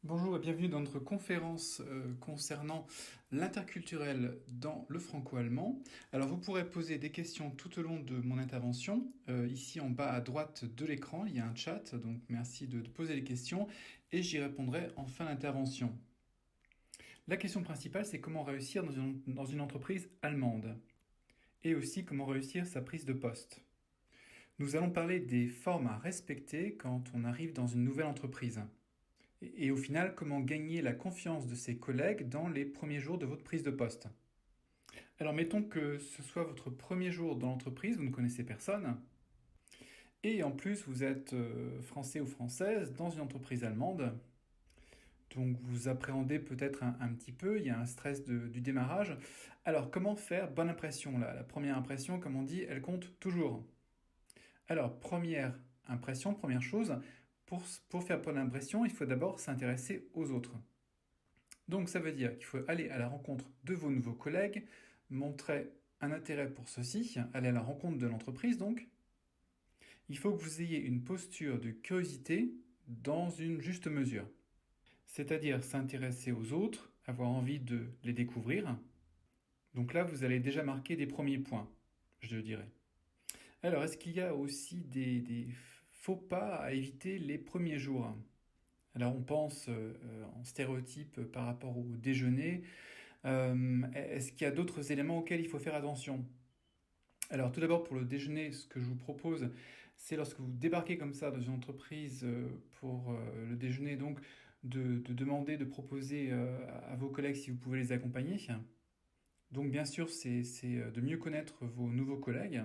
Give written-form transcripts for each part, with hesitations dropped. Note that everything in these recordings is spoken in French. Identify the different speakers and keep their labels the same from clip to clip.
Speaker 1: Bonjour et bienvenue dans notre conférence concernant l'interculturel dans le franco-allemand. Alors vous pourrez poser des questions tout au long de mon intervention. Ici en bas à droite de l'écran, il y a un chat, donc merci de poser les questions et j'y répondrai en fin d'intervention. La question principale, c'est comment réussir dans une entreprise allemande et aussi comment réussir sa prise de poste. Nous allons parler des formes à respecter quand on arrive dans une nouvelle entreprise. Et au final, comment gagner la confiance de ses collègues dans les premiers jours de votre prise de poste. Alors mettons que ce soit votre premier jour dans l'entreprise, vous ne connaissez personne, et en plus vous êtes français ou française dans une entreprise allemande, donc vous appréhendez peut-être un petit peu, il y a un stress du démarrage. Alors comment faire bonne impression là? La première impression, comme on dit, elle compte toujours. Alors première impression, première chose, pour faire bonne impression, il faut d'abord s'intéresser aux autres. Donc ça veut dire qu'il faut aller à la rencontre de vos nouveaux collègues, montrer un intérêt pour ceux-ci, aller à la rencontre de l'entreprise donc. Il faut que vous ayez une posture de curiosité dans une juste mesure. C'est-à-dire s'intéresser aux autres, avoir envie de les découvrir. Donc là, vous allez déjà marquer des premiers points, je dirais. Alors, est-ce qu'il y a aussi des faux pas à éviter les premiers jours? Alors, on pense en stéréotype par rapport au déjeuner. Est-ce qu'il y a d'autres éléments auxquels il faut faire attention? Alors tout d'abord pour le déjeuner, ce que je vous propose, c'est lorsque vous débarquez comme ça dans une entreprise pour le déjeuner, donc de demander, de proposer à vos collègues si vous pouvez les accompagner. Donc bien sûr, c'est de mieux connaître vos nouveaux collègues.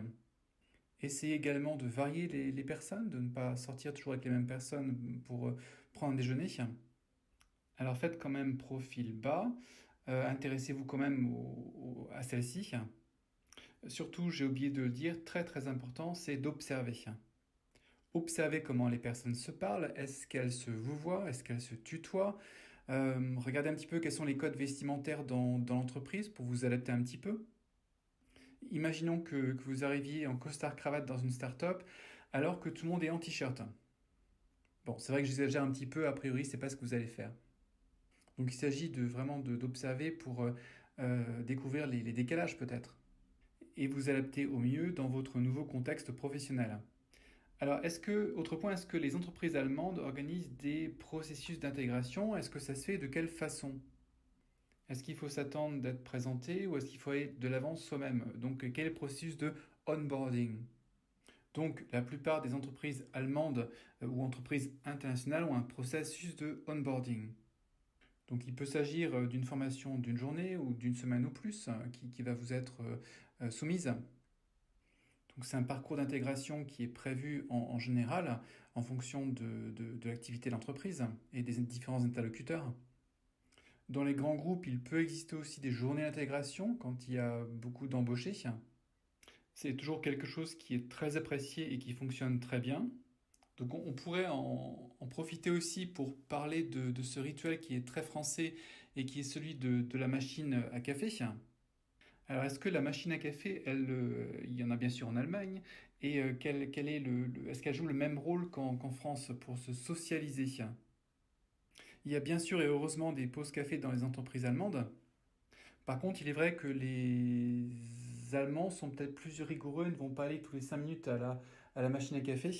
Speaker 1: Essayez également de varier les personnes, de ne pas sortir toujours avec les mêmes personnes pour prendre un déjeuner. Alors faites quand même profil bas, intéressez-vous quand même à celle-ci. Surtout, j'ai oublié de le dire, très très important, c'est d'observer. Observez comment les personnes se parlent, est-ce qu'elles se vouvoient, est-ce qu'elles se tutoient. Regardez un petit peu quels sont les codes vestimentaires dans l'entreprise pour vous adapter un petit peu. Imaginons que vous arriviez en costard-cravate dans une start-up alors que tout le monde est en t-shirt. Bon, c'est vrai que j'exagère un petit peu, a priori, c'est pas ce que vous allez faire. Donc il s'agit vraiment d'observer pour découvrir les décalages peut-être et vous adapter au mieux dans votre nouveau contexte professionnel. Alors, autre point, est-ce que les entreprises allemandes organisent des processus d'intégration? Est-ce que ça se fait de quelle façon? Est-ce qu'il faut s'attendre d'être présenté ou est-ce qu'il faut aller de l'avant soi-même? Donc, quel est le processus de onboarding? Donc, la plupart des entreprises allemandes ou entreprises internationales ont un processus de onboarding. Donc, il peut s'agir d'une formation d'une journée ou d'une semaine ou plus qui va vous être soumise. Donc c'est un parcours d'intégration qui est prévu en général en fonction de l'activité de l'entreprise et des différents interlocuteurs. Dans les grands groupes, il peut exister aussi des journées d'intégration quand il y a beaucoup d'embauchés. C'est toujours quelque chose qui est très apprécié et qui fonctionne très bien. Donc on pourrait en profiter aussi pour parler de ce rituel qui est très français et qui est celui de la machine à café. Alors, est-ce que la machine à café, il y en a bien sûr en Allemagne, et quel est est-ce qu'elle joue le même rôle qu'en France pour se socialiser? Il y a bien sûr et heureusement des pauses café dans les entreprises allemandes. Par contre, il est vrai que les Allemands sont peut-être plus rigoureux et ne vont pas aller tous les 5 minutes à la machine à café.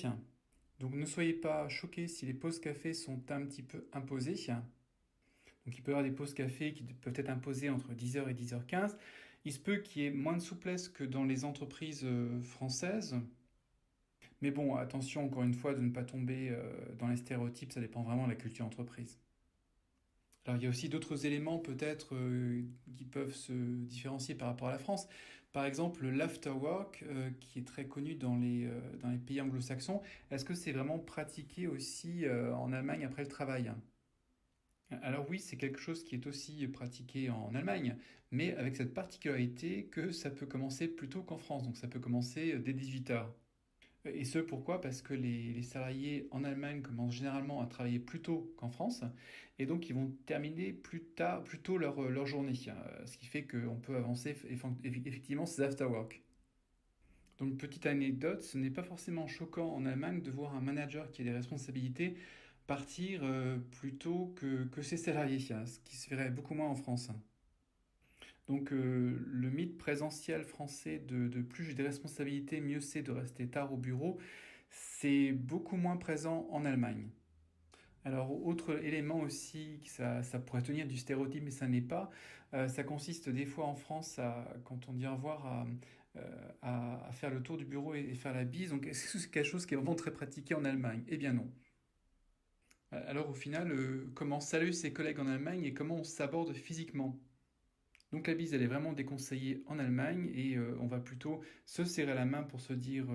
Speaker 1: Donc ne soyez pas choqués si les pauses café sont un petit peu imposées. Donc il peut y avoir des pauses café qui peuvent être imposées entre 10h et 10h15. Il se peut qu'il y ait moins de souplesse que dans les entreprises françaises. Mais bon, attention encore une fois de ne pas tomber dans les stéréotypes, ça dépend vraiment de la culture entreprise. Alors il y a aussi d'autres éléments peut-être qui peuvent se différencier par rapport à la France. Par exemple, l'afterwork, qui est très connu dans les pays anglo-saxons. Est-ce que c'est vraiment pratiqué aussi en Allemagne après le travail? Alors oui, c'est quelque chose qui est aussi pratiqué en Allemagne, mais avec cette particularité que ça peut commencer plus tôt qu'en France, donc ça peut commencer dès 18 heures. Et ce pourquoi? Parce que les salariés en Allemagne commencent généralement à travailler plus tôt qu'en France, et donc ils vont terminer plus tôt leur journée, ce qui fait qu'on peut avancer effectivement ces after-work. Donc petite anecdote, ce n'est pas forcément choquant en Allemagne de voir un manager qui a des responsabilités partir plutôt que ses salariés, hein, ce qui se ferait beaucoup moins en France. Donc le mythe présentiel français de plus j'ai des responsabilités, mieux c'est de rester tard au bureau, c'est beaucoup moins présent en Allemagne. Alors, autre élément aussi, ça pourrait tenir du stéréotype, mais ça n'est pas, ça consiste des fois en France, quand on dit au revoir, à faire le tour du bureau et faire la bise. Donc, est-ce que c'est quelque chose qui est vraiment très pratiqué en Allemagne? Eh bien non. Alors, au final, comment saluer ses collègues en Allemagne et comment on s'aborde physiquement? Donc, la bise, elle est vraiment déconseillée en Allemagne et on va plutôt se serrer la main pour se dire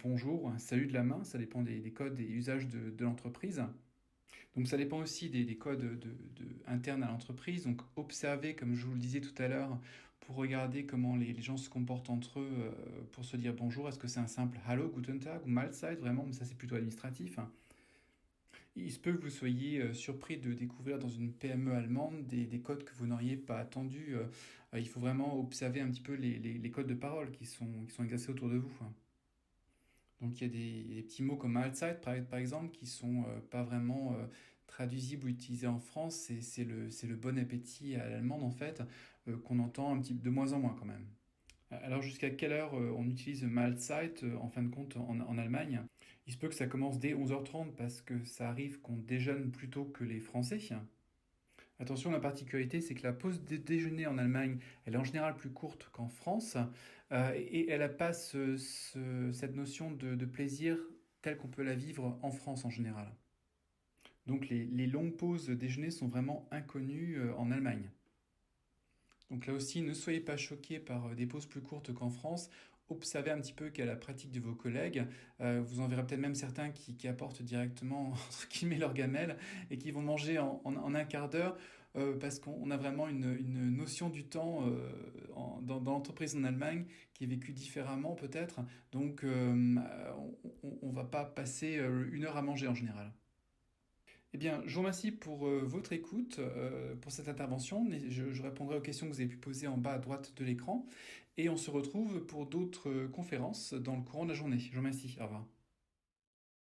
Speaker 1: bonjour, ou un salut de la main, ça dépend des codes et usages de l'entreprise. Donc ça dépend aussi des codes internes à l'entreprise. Donc observer, comme je vous le disais tout à l'heure, pour regarder comment les gens se comportent entre eux pour se dire bonjour. Est-ce que c'est un simple Hallo, Guten Tag ou Mahlzeit vraiment, mais ça c'est plutôt administratif, hein. Il se peut que vous soyez surpris de découvrir dans une PME allemande des codes que vous n'auriez pas attendus. Il faut vraiment observer un petit peu les codes de parole qui sont exercés autour de vous, hein. Donc il y a des petits mots comme Mahlzeit par exemple qui sont pas vraiment traduisibles ou utilisés en France. C'est le bon appétit à l'allemande en fait, qu'on entend un petit de moins en moins quand même. Alors jusqu'à quelle heure on utilise Mahlzeit en fin de compte en Allemagne? Il se peut que ça commence dès 11h30 parce que ça arrive qu'on déjeune plus tôt que les Français. Attention, la particularité, c'est que la pause déjeuner en Allemagne, elle est en général plus courte qu'en France, et elle n'a pas cette notion de plaisir telle qu'on peut la vivre en France en général. Donc les longues pauses déjeuner sont vraiment inconnues en Allemagne. Donc là aussi, ne soyez pas choqués par des pauses plus courtes qu'en France. Observez un petit peu quelle est la pratique de vos collègues. Vous en verrez peut-être même certains qui apportent directement entre guillemets leur gamelle et qui vont manger en un quart d'heure parce qu'on a vraiment une notion du temps dans l'entreprise en Allemagne qui est vécue différemment peut-être. Donc on ne va pas passer 1 heure à manger en général. Eh bien, je vous remercie pour votre écoute, pour cette intervention. Je répondrai aux questions que vous avez pu poser en bas à droite de l'écran. Et on se retrouve pour d'autres conférences dans le courant de la journée. Je vous remercie. Au revoir.